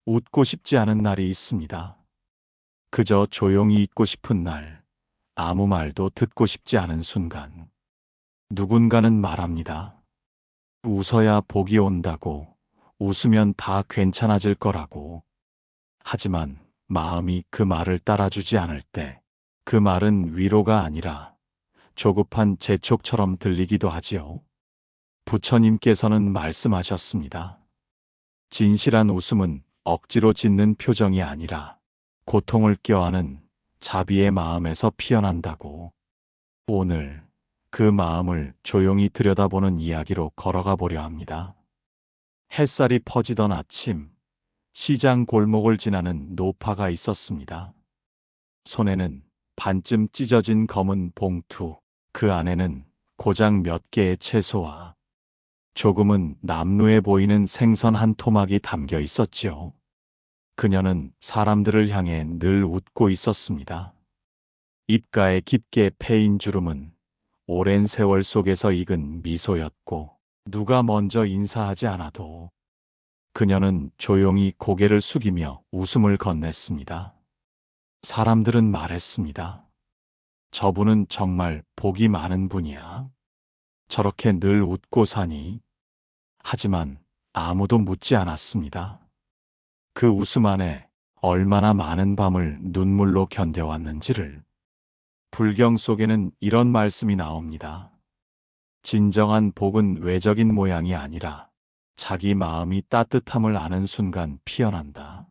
웃고 싶지 않은 날이 있습니다. 그저 조용히 있고 싶은 날, 아무 말도 듣고 싶지 않은 순간. 누군가는 말합니다. 웃어야 복이 온다고, 웃으면 다 괜찮아질 거라고. 하지만 마음이 그 말을 따라주지 않을 때, 그 말은 위로가 아니라 조급한 재촉처럼 들리기도 하지요. 부처님께서는 말씀하셨습니다. 진실한 웃음은 억지로 짓는 표정이 아니라 고통을 껴안은 자비의 마음에서 피어난다고. 오늘 그 마음을 조용히 들여다보는 이야기로 걸어가 보려 합니다. 햇살이 퍼지던 아침, 시장 골목을 지나는 노파가 있었습니다. 손에는 반쯤 찢어진 검은 봉투, 그 안에는 고작 몇 개의 채소와 조금은 남루해 보이는 생선 한 토막이 담겨 있었지요. 그녀는 사람들을 향해 늘 웃고 있었습니다. 입가에 깊게 패인 주름은 오랜 세월 속에서 익은 미소였고, 누가 먼저 인사하지 않아도 그녀는 조용히 고개를 숙이며 웃음을 건넸습니다. 사람들은 말했습니다. 저분은 정말 복이 많은 분이야. 저렇게 늘 웃고 사니. 하지만 아무도 묻지 않았습니다. 그 웃음 안에 얼마나 많은 밤을 눈물로 견뎌왔는지를. 불경 속에는 이런 말씀이 나옵니다. 진정한 복은 외적인 모양이 아니라 자기 마음이 따뜻함을 아는 순간 피어난다.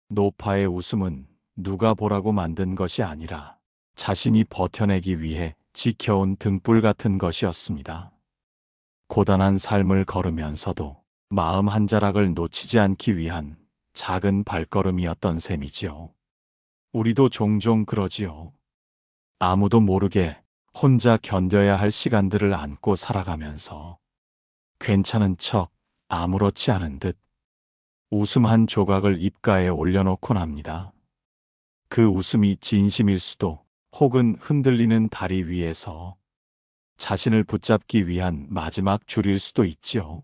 노파의 웃음은 누가 보라고 만든 것이 아니라 자신이 버텨내기 위해 지켜온 등불 같은 것이었습니다. 고단한 삶을 걸으면서도 마음 한 자락을 놓치지 않기 위한 작은 발걸음이었던 셈이지요. 우리도 종종 그러지요. 아무도 모르게 혼자 견뎌야 할 시간들을 안고 살아가면서 괜찮은 척 아무렇지 않은 듯 웃음 한 조각을 입가에 올려놓곤 합니다. 그 웃음이 진심일 수도, 혹은 흔들리는 다리 위에서 자신을 붙잡기 위한 마지막 줄일 수도 있지요.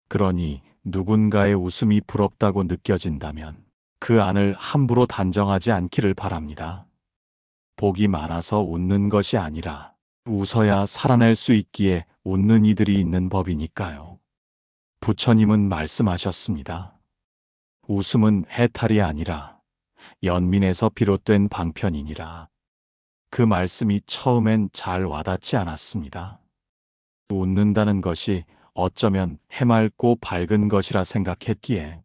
그러니 누군가의 웃음이 부럽다고 느껴진다면 그 안을 함부로 단정하지 않기를 바랍니다. 복이 많아서 웃는 것이 아니라 웃어야 살아낼 수 있기에 웃는 이들이 있는 법이니까요. 부처님은 말씀하셨습니다. 웃음은 해탈이 아니라 연민에서 비롯된 방편이니라. 그 말씀이 처음엔 잘 와닿지 않았습니다. 웃는다는 것이 어쩌면 해맑고 밝은 것이라 생각했기에.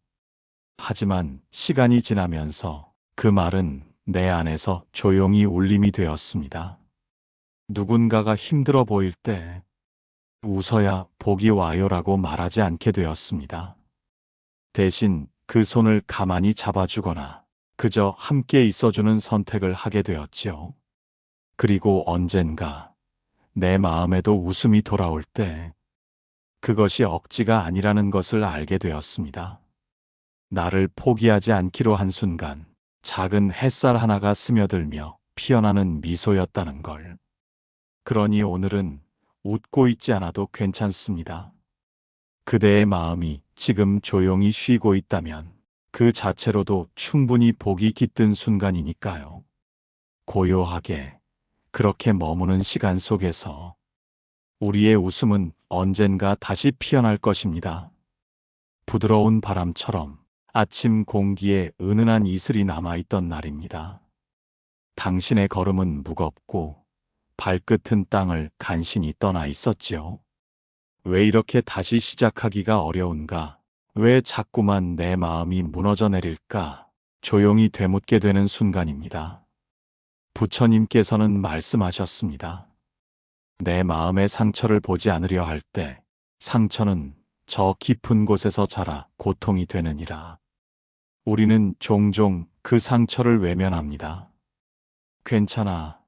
하지만 시간이 지나면서 그 말은 내 안에서 조용히 울림이 되었습니다. 누군가가 힘들어 보일 때 웃어야 복이 와요라고 말하지 않게 되었습니다. 대신 그 손을 가만히 잡아주거나 그저 함께 있어주는 선택을 하게 되었지요. 그리고 언젠가 내 마음에도 웃음이 돌아올 때 그것이 억지가 아니라는 것을 알게 되었습니다. 나를 포기하지 않기로 한 순간 작은 햇살 하나가 스며들며 피어나는 미소였다는 걸. 그러니 오늘은 웃고 있지 않아도 괜찮습니다. 그대의 마음이 지금 조용히 쉬고 있다면 그 자체로도 충분히 복이 깃든 순간이니까요. 고요하게 그렇게 머무는 시간 속에서 우리의 웃음은 언젠가 다시 피어날 것입니다. 부드러운 바람처럼 아침 공기에 은은한 이슬이 남아있던 날입니다. 당신의 걸음은 무겁고 발끝은 땅을 간신히 떠나 있었지요. 왜 이렇게 다시 시작하기가 어려운가? 왜 자꾸만 내 마음이 무너져 내릴까? 조용히 되묻게 되는 순간입니다. 부처님께서는 말씀하셨습니다. 내 마음의 상처를 보지 않으려 할 때 상처는 저 깊은 곳에서 자라 고통이 되느니라. 우리는 종종 그 상처를 외면합니다. 괜찮아.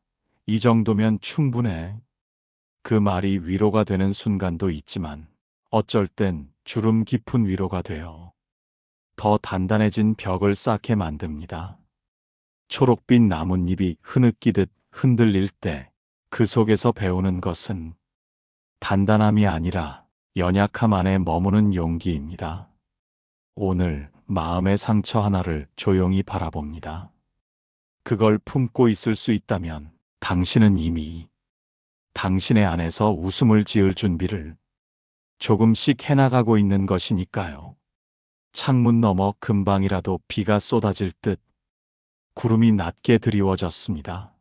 이 정도면 충분해. 그 말이 위로가 되는 순간도 있지만 어쩔 땐 주름 깊은 위로가 되어 더 단단해진 벽을 쌓게 만듭니다. 초록빛 나뭇잎이 흐느끼듯 흔들릴 때 그 속에서 배우는 것은 단단함이 아니라 연약함 안에 머무는 용기입니다. 오늘 마음의 상처 하나를 조용히 바라봅니다. 그걸 품고 있을 수 있다면 당신은 이미 당신의 안에서 웃음을 지을 준비를 조금씩 해나가고 있는 것이니까요. 창문 너머 금방이라도 비가 쏟아질 듯 구름이 낮게 드리워졌습니다.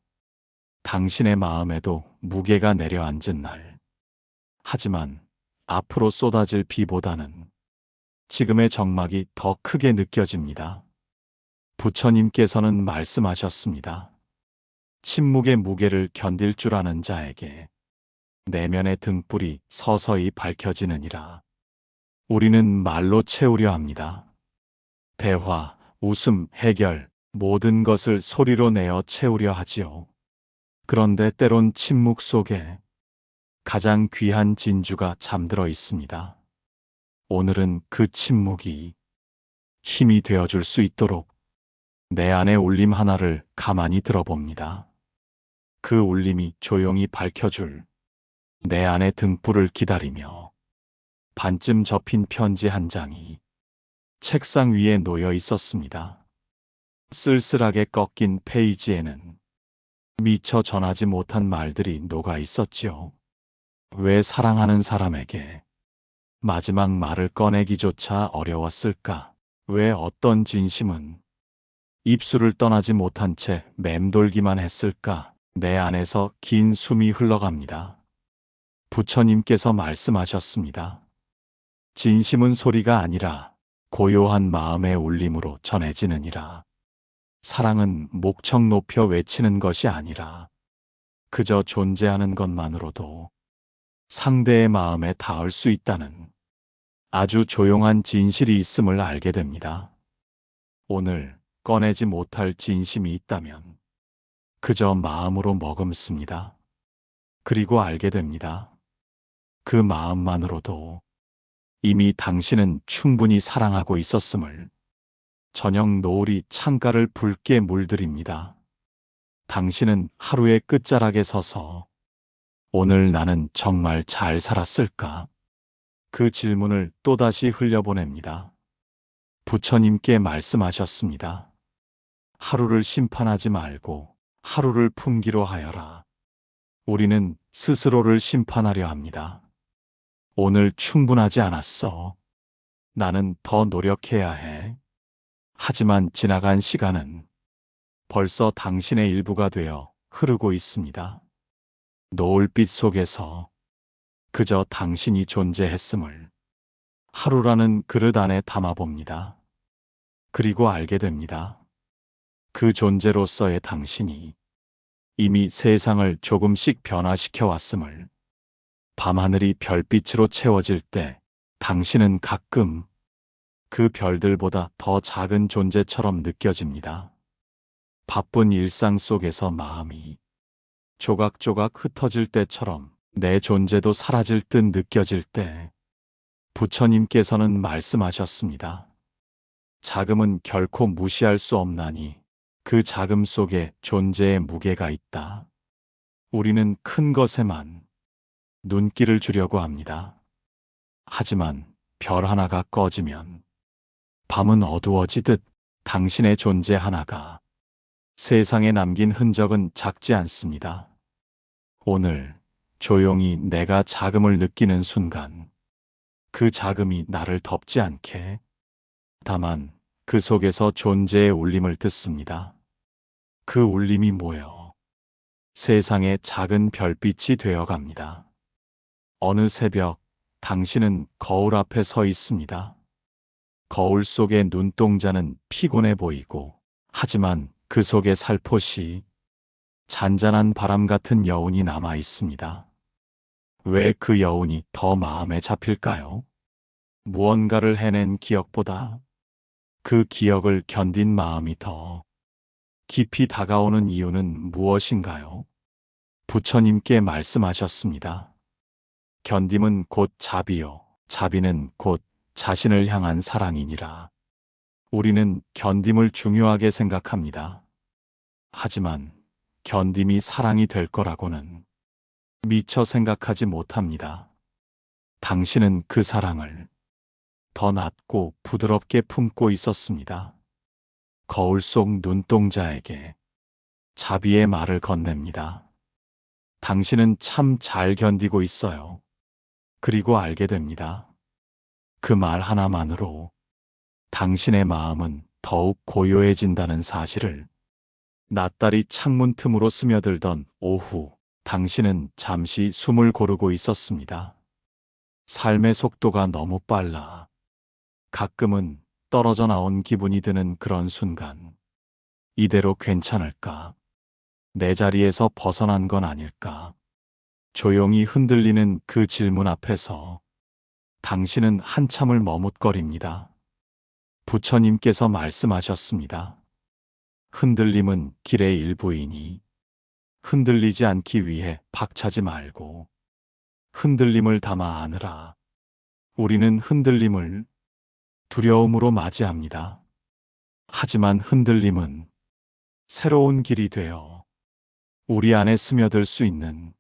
당신의 마음에도 무게가 내려앉은 날. 하지만 앞으로 쏟아질 비보다는 지금의 적막이 더 크게 느껴집니다. 부처님께서는 말씀하셨습니다. 침묵의 무게를 견딜 줄 아는 자에게 내면의 등불이 서서히 밝혀지느니라. 우리는 말로 채우려 합니다. 대화, 웃음, 해결, 모든 것을 소리로 내어 채우려 하지요. 그런데 때론 침묵 속에 가장 귀한 진주가 잠들어 있습니다. 오늘은 그 침묵이 힘이 되어줄 수 있도록 내 안의 울림 하나를 가만히 들어봅니다. 그 울림이 조용히 밝혀줄 내 안의 등불을 기다리며 반쯤 접힌 편지 한 장이 책상 위에 놓여 있었습니다. 쓸쓸하게 꺾인 페이지에는 미처 전하지 못한 말들이 녹아 있었지요. 왜 사랑하는 사람에게 마지막 말을 꺼내기조차 어려웠을까? 왜 어떤 진심은 입술을 떠나지 못한 채 맴돌기만 했을까? 내 안에서 긴 숨이 흘러갑니다. 부처님께서 말씀하셨습니다. 진심은 소리가 아니라 고요한 마음의 울림으로 전해지느니라. 사랑은 목청 높여 외치는 것이 아니라 그저 존재하는 것만으로도 상대의 마음에 닿을 수 있다는 아주 조용한 진실이 있음을 알게 됩니다. 오늘 꺼내지 못할 진심이 있다면 그저 마음으로 머금습니다. 그리고 알게 됩니다. 그 마음만으로도 이미 당신은 충분히 사랑하고 있었음을. 저녁 노을이 창가를 붉게 물들입니다. 당신은 하루의 끝자락에 서서 오늘 나는 정말 잘 살았을까? 그 질문을 또다시 흘려보냅니다. 부처님께 말씀하셨습니다. 하루를 심판하지 말고 하루를 품기로 하여라. 우리는 스스로를 심판하려 합니다. 오늘 충분하지 않았어. 나는 더 노력해야 해. 하지만 지나간 시간은 벌써 당신의 일부가 되어 흐르고 있습니다. 노을빛 속에서 그저 당신이 존재했음을 하루라는 그릇 안에 담아봅니다. 그리고 알게 됩니다. 그 존재로서의 당신이 이미 세상을 조금씩 변화시켜 왔음을. 밤하늘이 별빛으로 채워질 때 당신은 가끔 그 별들보다 더 작은 존재처럼 느껴집니다. 바쁜 일상 속에서 마음이 조각조각 흩어질 때처럼 내 존재도 사라질 듯 느껴질 때 부처님께서는 말씀하셨습니다. 자금은 결코 무시할 수 없나니 그 자금 속에 존재의 무게가 있다. 우리는 큰 것에만 눈길을 주려고 합니다. 하지만 별 하나가 꺼지면 밤은 어두워지듯 당신의 존재 하나가 세상에 남긴 흔적은 작지 않습니다. 오늘 조용히 내가 자금을 느끼는 순간 그 자금이 나를 덮지 않게, 다만 그 속에서 존재의 울림을 듣습니다. 그 울림이 모여 세상의 작은 별빛이 되어갑니다. 어느 새벽 당신은 거울 앞에 서 있습니다. 거울 속의 눈동자는 피곤해 보이고, 하지만 그 속에 살포시 잔잔한 바람 같은 여운이 남아 있습니다. 왜 그 여운이 더 마음에 잡힐까요? 무언가를 해낸 기억보다 그 기억을 견딘 마음이 더 깊이 다가오는 이유는 무엇인가요? 부처님께 말씀하셨습니다. 견딤은 곧 자비요, 자비는 곧 자신을 향한 사랑이니라. 우리는 견딤을 중요하게 생각합니다. 하지만 견딤이 사랑이 될 거라고는 미처 생각하지 못합니다. 당신은 그 사랑을 더 낮고 부드럽게 품고 있었습니다. 거울 속 눈동자에게 자비의 말을 건넵니다. 당신은 참 잘 견디고 있어요. 그리고 알게 됩니다. 그 말 하나만으로 당신의 마음은 더욱 고요해진다는 사실을. 낯달이 창문 틈으로 스며들던 오후, 당신은 잠시 숨을 고르고 있었습니다. 삶의 속도가 너무 빨라. 가끔은 떨어져 나온 기분이 드는 그런 순간. 이대로 괜찮을까? 내 자리에서 벗어난 건 아닐까? 조용히 흔들리는 그 질문 앞에서 당신은 한참을 머뭇거립니다. 부처님께서 말씀하셨습니다. 흔들림은 길의 일부이니 흔들리지 않기 위해 박차지 말고 흔들림을 담아 안으라. 우리는 흔들림을 두려움으로 맞이합니다. 하지만 흔들림은 새로운 길이 되어 우리 안에 스며들 수 있는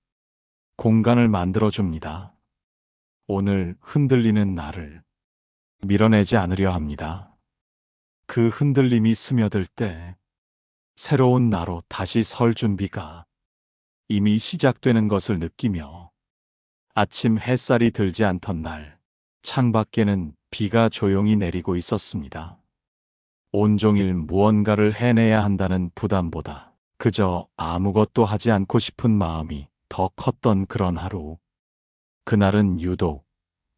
공간을 만들어줍니다. 오늘 흔들리는 나를 밀어내지 않으려 합니다. 그 흔들림이 스며들 때 새로운 나로 다시 설 준비가 이미 시작되는 것을 느끼며 아침 햇살이 들지 않던 날, 창밖에는 비가 조용히 내리고 있었습니다. 온종일 무언가를 해내야 한다는 부담보다 그저 아무것도 하지 않고 싶은 마음이 더 컸던 그런 하루. 그날은 유독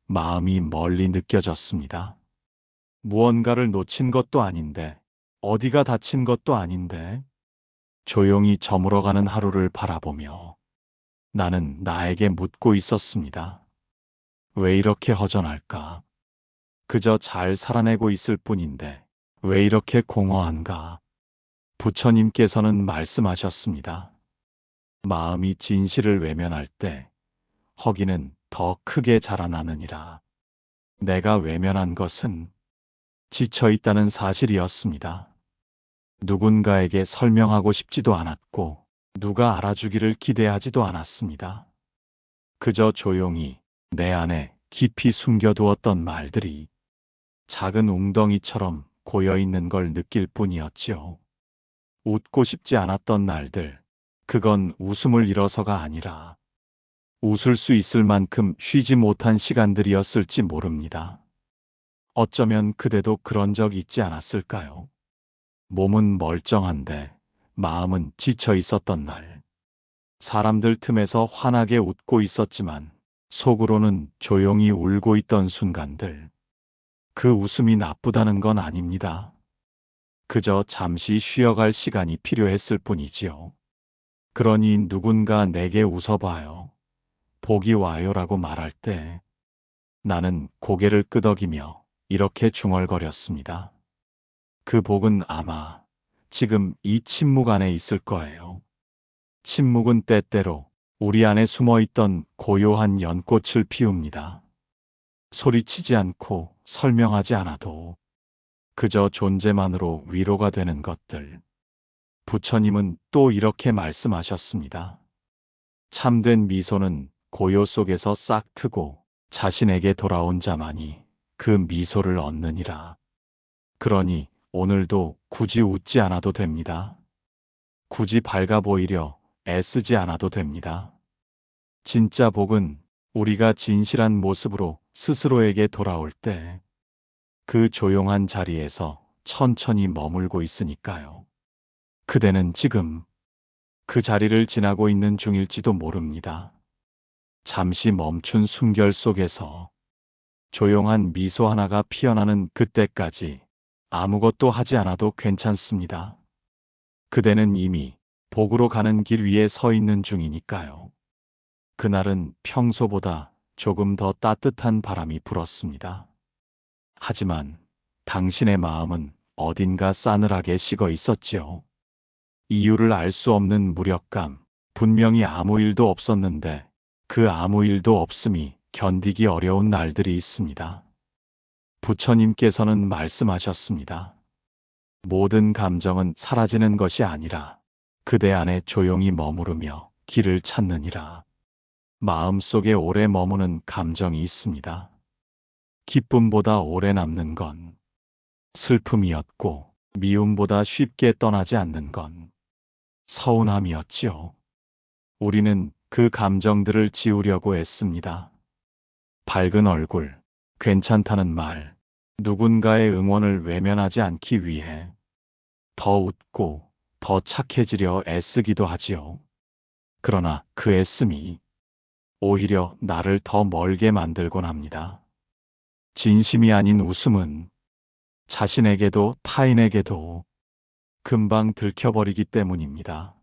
마음이 멀리 느껴졌습니다. 무언가를 놓친 것도 아닌데, 어디가 다친 것도 아닌데, 조용히 저물어가는 하루를 바라보며 나는 나에게 묻고 있었습니다. 왜 이렇게 허전할까? 그저 잘 살아내고 있을 뿐인데 왜 이렇게 공허한가? 부처님께서는 말씀하셨습니다. 마음이 진실을 외면할 때 허기는 더 크게 자라나느니라. 내가 외면한 것은 지쳐있다는 사실이었습니다. 누군가에게 설명하고 싶지도 않았고 누가 알아주기를 기대하지도 않았습니다. 그저 조용히 내 안에 깊이 숨겨두었던 말들이 작은 웅덩이처럼 고여있는 걸 느낄 뿐이었지요. 웃고 싶지 않았던 날들, 그건 웃음을 잃어서가 아니라 웃을 수 있을 만큼 쉬지 못한 시간들이었을지 모릅니다. 어쩌면 그대도 그런 적 있지 않았을까요? 몸은 멀쩡한데 마음은 지쳐 있었던 날. 사람들 틈에서 환하게 웃고 있었지만 속으로는 조용히 울고 있던 순간들. 그 웃음이 나쁘다는 건 아닙니다. 그저 잠시 쉬어갈 시간이 필요했을 뿐이지요. 그러니 누군가 내게 웃어봐요. 복이 와요라고 말할 때 나는 고개를 끄덕이며 이렇게 중얼거렸습니다. 그 복은 아마 지금 이 침묵 안에 있을 거예요. 침묵은 때때로 우리 안에 숨어있던 고요한 연꽃을 피웁니다. 소리치지 않고 설명하지 않아도 그저 존재만으로 위로가 되는 것들. 부처님은 또 이렇게 말씀하셨습니다. 참된 미소는 고요 속에서 싹 트고 자신에게 돌아온 자만이 그 미소를 얻느니라. 그러니 오늘도 굳이 웃지 않아도 됩니다. 굳이 밝아 보이려 애쓰지 않아도 됩니다. 진짜 복은 우리가 진실한 모습으로 스스로에게 돌아올 때 그 조용한 자리에서 천천히 머물고 있으니까요. 그대는 지금 그 자리를 지나고 있는 중일지도 모릅니다. 잠시 멈춘 숨결 속에서 조용한 미소 하나가 피어나는 그때까지 아무것도 하지 않아도 괜찮습니다. 그대는 이미 복으로 가는 길 위에 서 있는 중이니까요. 그날은 평소보다 조금 더 따뜻한 바람이 불었습니다. 하지만 당신의 마음은 어딘가 싸늘하게 식어 있었지요. 이유를 알 수 없는 무력감, 분명히 아무 일도 없었는데 그 아무 일도 없음이 견디기 어려운 날들이 있습니다. 부처님께서는 말씀하셨습니다. 모든 감정은 사라지는 것이 아니라 그대 안에 조용히 머무르며 길을 찾느니라. 마음속에 오래 머무는 감정이 있습니다. 기쁨보다 오래 남는 건 슬픔이었고, 미움보다 쉽게 떠나지 않는 건 서운함이었지요. 우리는 그 감정들을 지우려고 애씁니다. 밝은 얼굴, 괜찮다는 말, 누군가의 응원을 외면하지 않기 위해 더 웃고 더 착해지려 애쓰기도 하지요. 그러나 그 애씀이 오히려 나를 더 멀게 만들곤 합니다. 진심이 아닌 웃음은 자신에게도 타인에게도 금방 들켜버리기 때문입니다.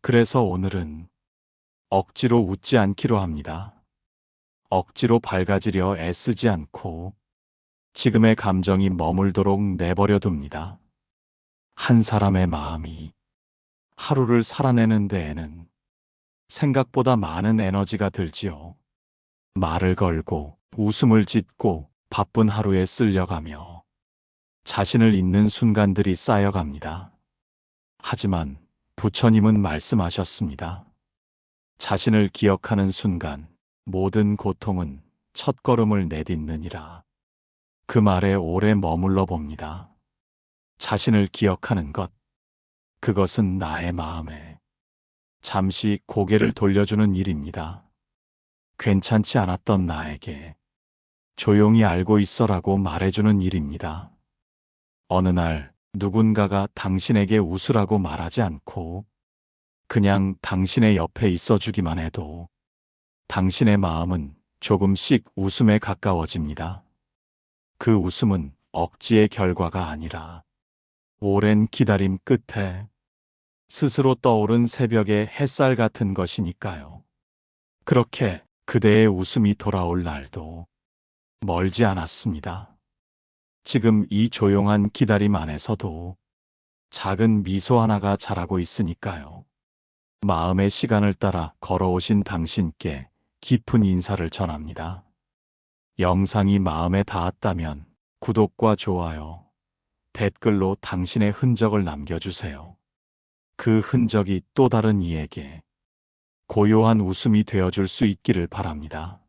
그래서 오늘은 억지로 웃지 않기로 합니다. 억지로 밝아지려 애쓰지 않고 지금의 감정이 머물도록 내버려 둡니다. 한 사람의 마음이 하루를 살아내는 데에는 생각보다 많은 에너지가 들지요. 말을 걸고 웃음을 짓고 바쁜 하루에 쓸려가며 자신을 잊는 순간들이 쌓여갑니다. 하지만 부처님은 말씀하셨습니다. 자신을 기억하는 순간 모든 고통은 첫걸음을 내딛느니라. 그 말에 오래 머물러 봅니다. 자신을 기억하는 것, 그것은 나의 마음에 잠시 고개를 돌려주는 일입니다. 괜찮지 않았던 나에게 조용히 알고 있어라고 말해주는 일입니다. 어느 날 누군가가 당신에게 웃으라고 말하지 않고 그냥 당신의 옆에 있어주기만 해도 당신의 마음은 조금씩 웃음에 가까워집니다. 그 웃음은 억지의 결과가 아니라 오랜 기다림 끝에 스스로 떠오른 새벽의 햇살 같은 것이니까요. 그렇게 그대의 웃음이 돌아올 날도 멀지 않았습니다. 지금 이 조용한 기다림 안에서도 작은 미소 하나가 자라고 있으니까요. 마음의 시간을 따라 걸어오신 당신께 깊은 인사를 전합니다. 영상이 마음에 닿았다면 구독과 좋아요, 댓글로 당신의 흔적을 남겨주세요. 그 흔적이 또 다른 이에게 고요한 웃음이 되어줄 수 있기를 바랍니다.